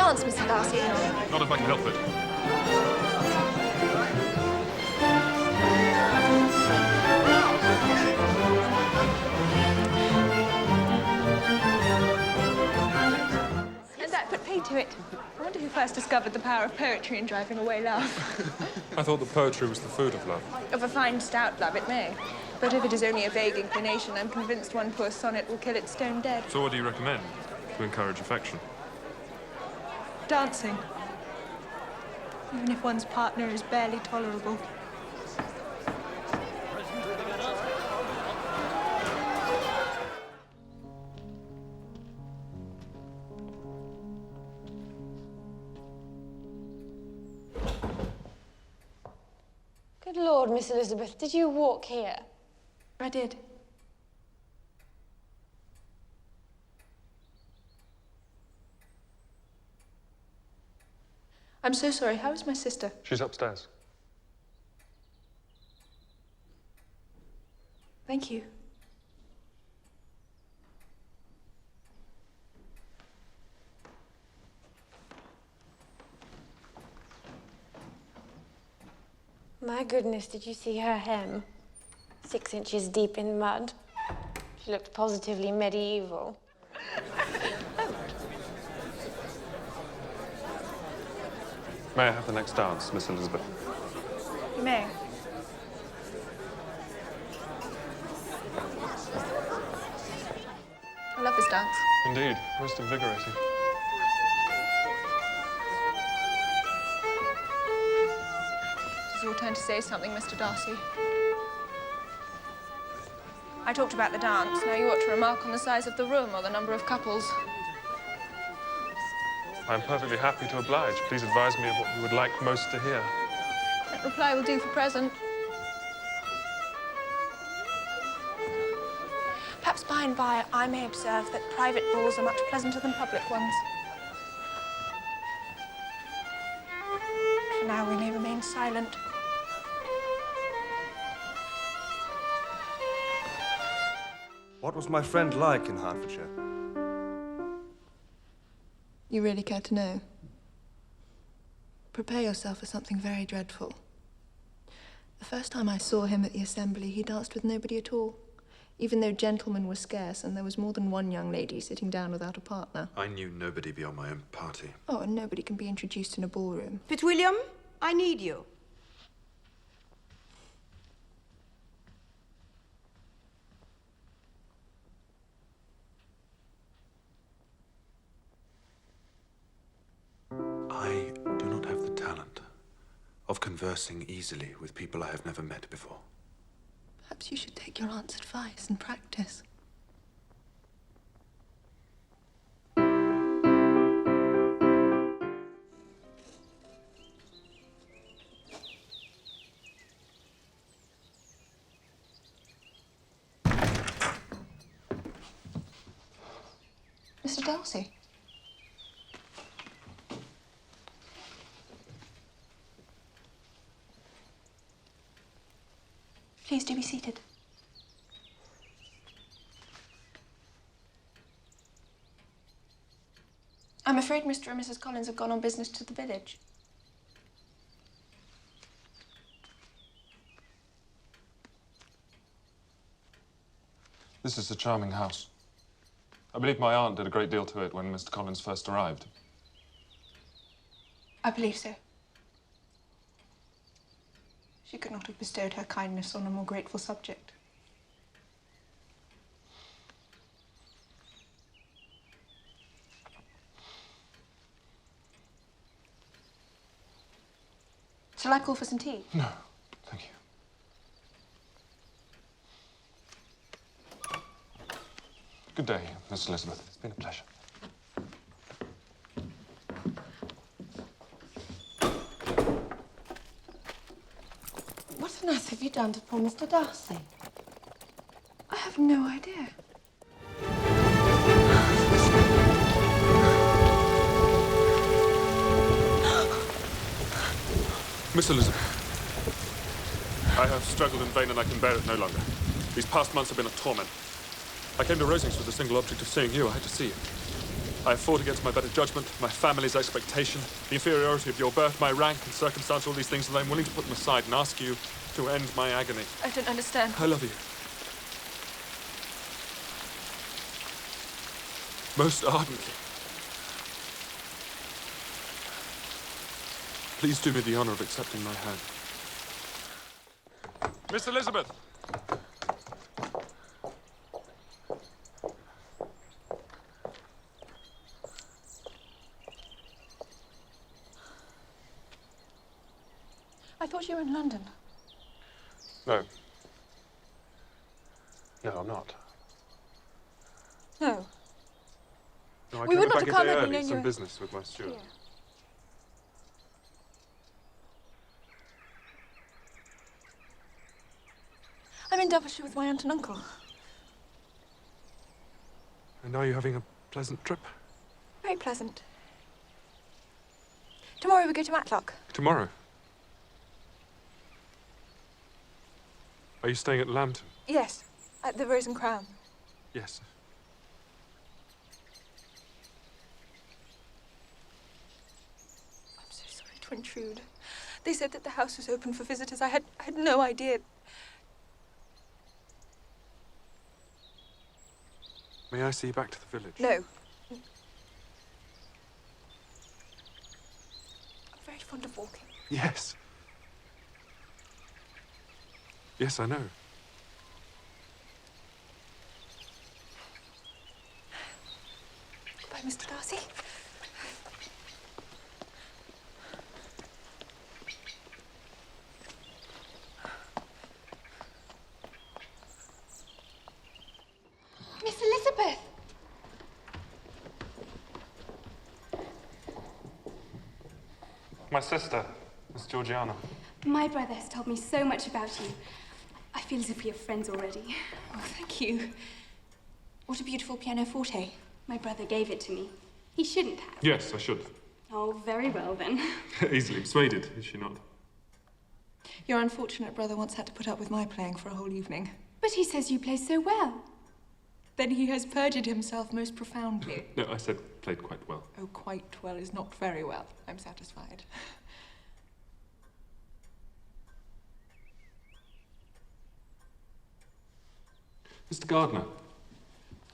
dance, Mr. Darcy? Not if I can help it. And that put paid to it. I wonder who first discovered the power of poetry in driving away love. I thought that poetry was the food of love. Of a fine, stout love, it may. But if it is only a vague inclination, I'm convinced one poor sonnet will kill it stone dead. So what do you recommend to encourage affection? Dancing. Even if one's partner is barely tolerable. Good Lord, Miss Elizabeth, did you walk here? I did. I'm so sorry. How is my sister? She's upstairs. Thank you. My goodness, did you see her hem? 6 inches deep in mud. She looked positively medieval. May I have the next dance, Miss Elizabeth? You may. I love this dance. Indeed, most invigorating. It is your turn to say something, Mr. Darcy. I talked about the dance. Now you ought to remark on the size of the room or the number of couples. I'm perfectly happy to oblige. Please advise me of what you would like most to hear. That reply will do for present. Perhaps by and by I may observe that private balls are much pleasanter than public ones. For now we may remain silent. What was my friend like in Hertfordshire? You really care to know? Prepare yourself for something very dreadful. The first time I saw him at the assembly, he danced with nobody at all, even though gentlemen were scarce and there was more than one young lady sitting down without a partner. I knew nobody beyond my own party. Oh, and nobody can be introduced in a ballroom. Fitzwilliam, I need you. I do not have the talent of conversing easily with people I have never met before. Perhaps you should take your aunt's advice and practice. Mr. Darcy. Please do be seated. I'm afraid Mr. and Mrs. Collins have gone on business to the village. This is a charming house. I believe my aunt did a great deal to it when Mr. Collins first arrived. I believe so. She could not have bestowed her kindness on a more grateful subject. Shall I call for some tea? No, thank you. Good day, Miss Elizabeth. It's been a pleasure. What on earth have you done to poor Mr. Darcy? I have no idea. Miss Elizabeth, I have struggled in vain and I can bear it no longer. These past months have been a torment. I came to Rosings with the single object of seeing you. I had to see you. I have fought against my better judgment, my family's expectation, the inferiority of your birth, my rank and circumstance, all these things, and I'm willing to put them aside and ask you to end my agony. I don't understand. I love you. Most ardently. Please do me the honor of accepting my hand. Miss Elizabeth! I thought you were in London. No. No, I'm not. No. No, I We came would not back have come a day had we early, known you some were business with my steward. here. I'm in Devonshire with my aunt and uncle. And are you having a pleasant trip? Very pleasant. Tomorrow we go to Matlock. Tomorrow? Are you staying at Lambton? Yes, at the Rose and Crown. Yes. I'm so sorry to intrude. They said that the house was open for visitors. I had no idea. May I see you back to the village? No. I'm very fond of walking. Yes. Yes, I know. Goodbye, Mr. Darcy. Miss Elizabeth! My sister, Miss Georgiana. My brother has told me so much about you. I feel as if we are friends already. Oh, thank you. What a beautiful pianoforte. My brother gave it to me. He shouldn't have. Yes, I should. Oh, very well then. Easily persuaded, is she not? Your unfortunate brother once had to put up with my playing for a whole evening. But he says you play so well. Then he has perjured himself most profoundly. No, I said played quite well. Oh, quite well is not very well. I'm satisfied. Mr. Gardner,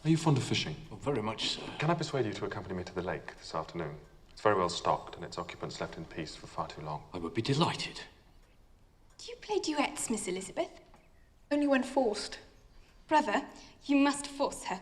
are you fond of fishing? Oh, very much so. Can I persuade you to accompany me to the lake this afternoon? It's very well stocked and its occupants left in peace for far too long. I would be delighted. Do you play duets, Miss Elizabeth? Only when forced. Brother, you must force her.